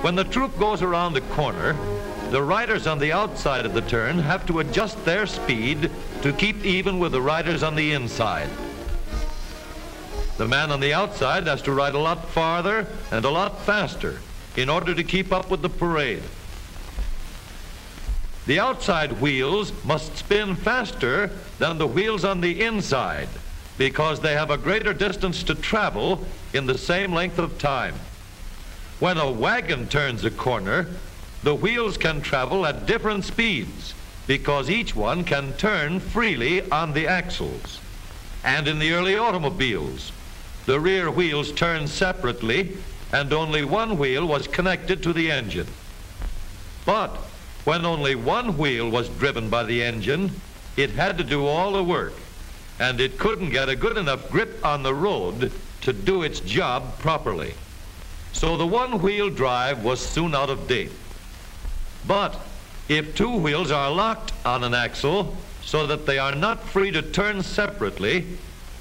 When the troop goes around the corner, the riders on the outside of the turn have to adjust their speed to keep even with the riders on the inside. The man on the outside has to ride a lot farther and a lot faster in order to keep up with the parade. The outside wheels must spin faster than the wheels on the inside because they have a greater distance to travel in the same length of time. When a wagon turns a corner, the wheels can travel at different speeds because each one can turn freely on the axles. And in the early automobiles, the rear wheels turned separately and only one wheel was connected to the engine. But when only one wheel was driven by the engine, it had to do all the work, and it couldn't get a good enough grip on the road to do its job properly. So the one-wheel drive was soon out of date. But if two wheels are locked on an axle so that they are not free to turn separately,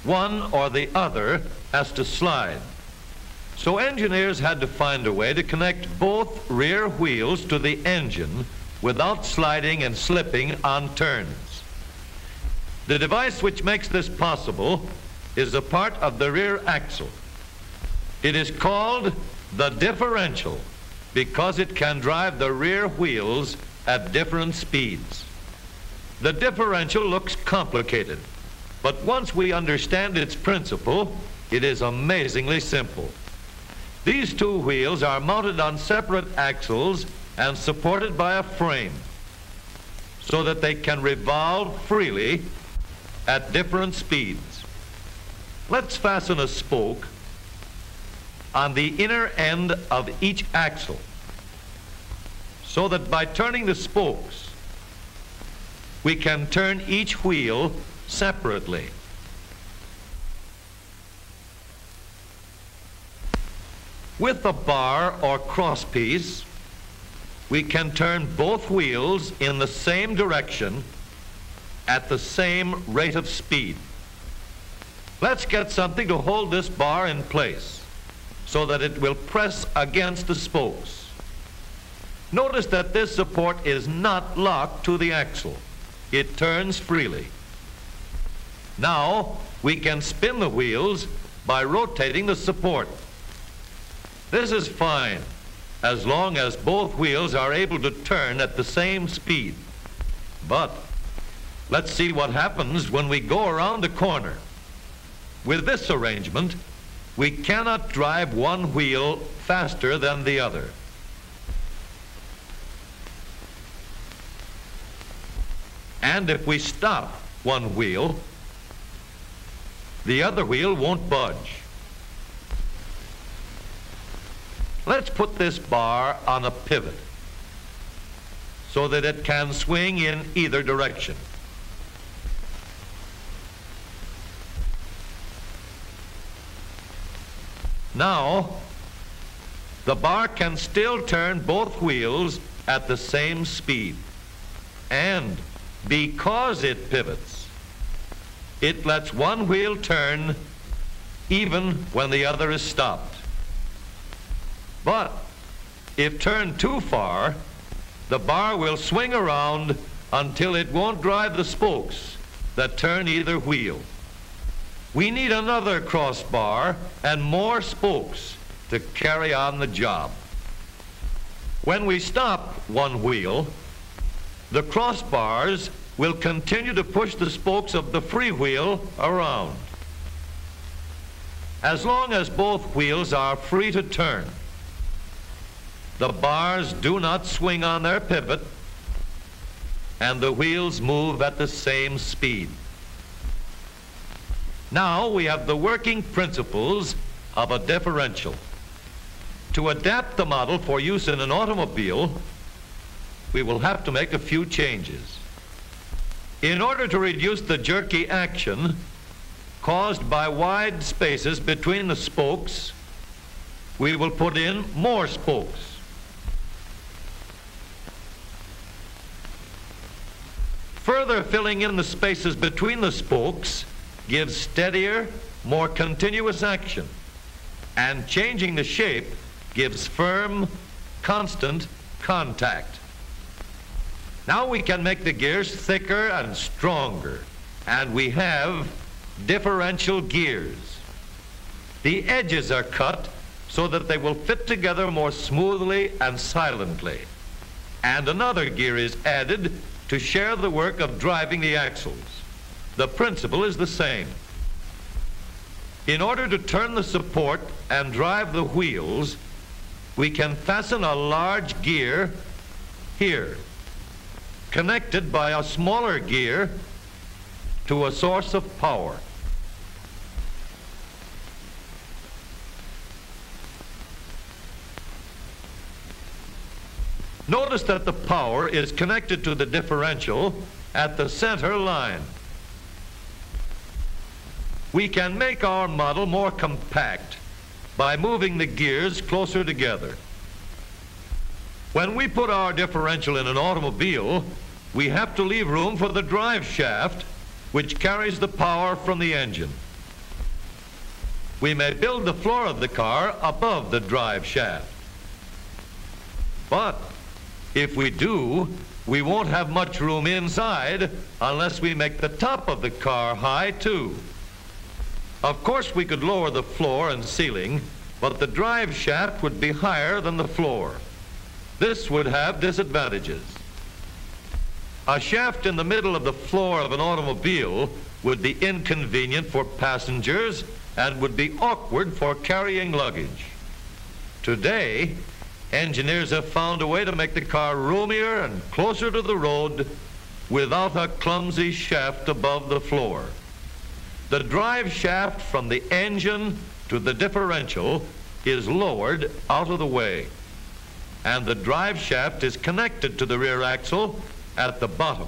one or the other has to slide. So engineers had to find a way to connect both rear wheels to the engine without sliding and slipping on turns. The device which makes this possible is a part of the rear axle. It is called the differential because it can drive the rear wheels at different speeds. The differential looks complicated, but once we understand its principle, it is amazingly simple. These two wheels are mounted on separate axles and supported by a frame so that they can revolve freely at different speeds. Let's fasten a spoke on the inner end of each axle so that by turning the spokes, we can turn each wheel separately. With a bar or crosspiece, we can turn both wheels in the same direction at the same rate of speed. Let's get something to hold this bar in place so that it will press against the spokes. Notice that this support is not locked to the axle. It turns freely. Now we can spin the wheels by rotating the support. This is fine as long as both wheels are able to turn at the same speed. But let's see what happens when we go around the corner. With this arrangement, we cannot drive one wheel faster than the other. And if we stop one wheel, the other wheel won't budge. Let's put this bar on a pivot so that it can swing in either direction. Now, the bar can still turn both wheels at the same speed. And because it pivots, it lets one wheel turn even when the other is stopped. But if turned too far, the bar will swing around until it won't drive the spokes that turn either wheel. We need another crossbar and more spokes to carry on the job. When we stop one wheel, the crossbars will continue to push the spokes of the free wheel around. As long as both wheels are free to turn, the bars do not swing on their pivot, and the wheels move at the same speed. Now we have the working principles of a differential. To adapt the model for use in an automobile, we will have to make a few changes. In order to reduce the jerky action caused by wide spaces between the spokes, we will put in more spokes. Further filling in the spaces between the spokes gives steadier, more continuous action, and changing the shape gives firm, constant contact. Now we can make the gears thicker and stronger, and we have differential gears. The edges are cut so that they will fit together more smoothly and silently. And another gear is added to share the work of driving the axles. The principle is the same. In order to turn the support and drive the wheels, we can fasten a large gear here, connected by a smaller gear to a source of power. Notice that the power is connected to the differential at the center line. We can make our model more compact by moving the gears closer together. When we put our differential in an automobile, we have to leave room for the drive shaft, which carries the power from the engine. We may build the floor of the car above the drive shaft. But if we do, we won't have much room inside unless we make the top of the car high too. Of course, we could lower the floor and ceiling, but the drive shaft would be higher than the floor. This would have disadvantages. A shaft in the middle of the floor of an automobile would be inconvenient for passengers and would be awkward for carrying luggage. Today, engineers have found a way to make the car roomier and closer to the road without a clumsy shaft above the floor. The drive shaft from the engine to the differential is lowered out of the way, and the drive shaft is connected to the rear axle at the bottom.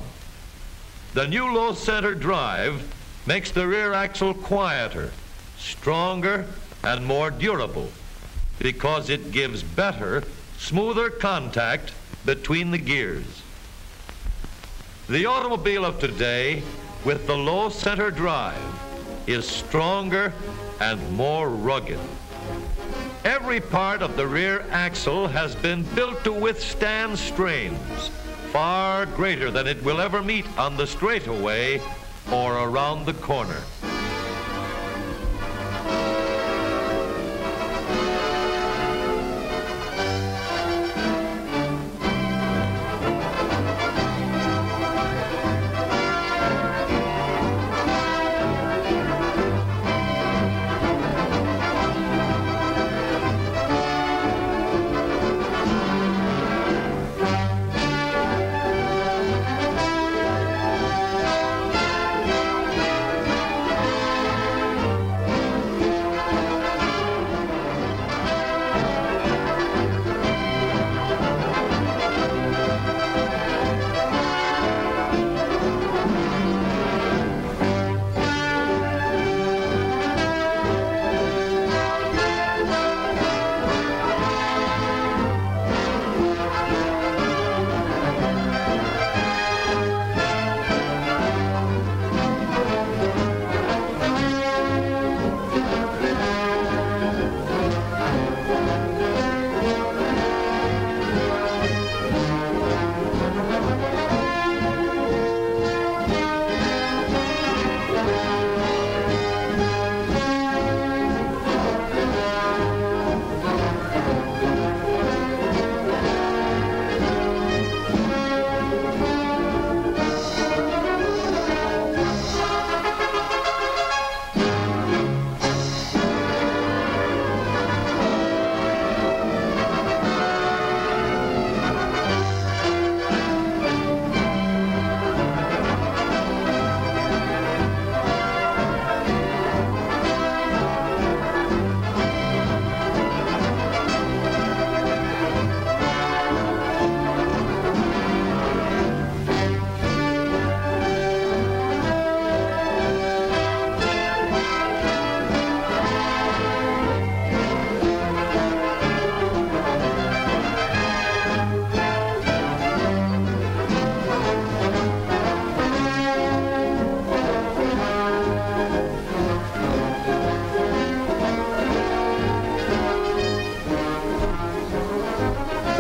The new low center drive makes the rear axle quieter, stronger, and more durable because it gives better, smoother contact between the gears. The automobile of today with the low center drive is stronger and more rugged. Every part of the rear axle has been built to withstand strains far greater than it will ever meet on the straightaway or around the corner.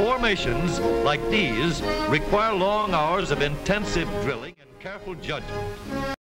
Formations like these require long hours of intensive drilling and careful judgment.